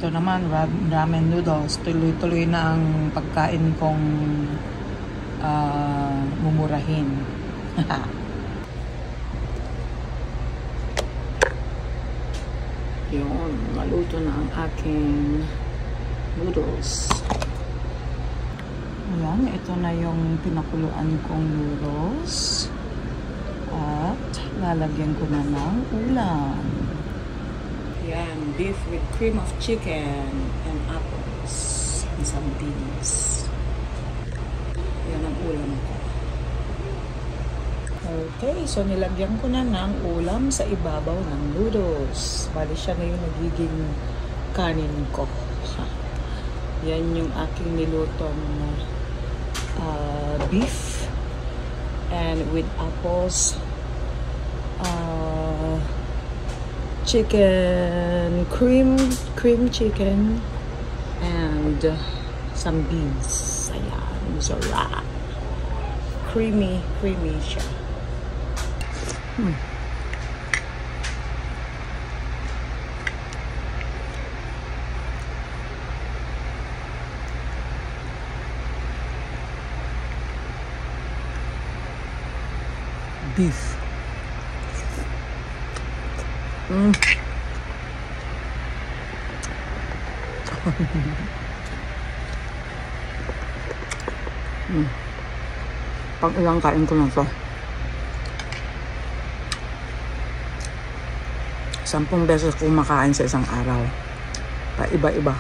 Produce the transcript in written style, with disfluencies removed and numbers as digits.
Ito naman, ramen noodles. Tuloy-tuloy na ang pagkain kong mumurahin. Yun, maluto na ang aking noodles. Ayan, ito na yung pinakuluan kong noodles. At lalagyan ko na ng ulam. Ayan, beef with cream of chicken and apples and some beans. Ayan ang ulam ko. Okay, so nilagyan ko na ng ulam sa ibabaw ng noodles. Bali siya na yung nagiging kanin ko. Yan yung aking nilutong beef and with apples, chicken, cream chicken, and some beans. Ayan, sarap. Creamy siya. Beef. Pag ilang kain ko na to. 10 beses kumakain sa isang araw. Pa iba-iba.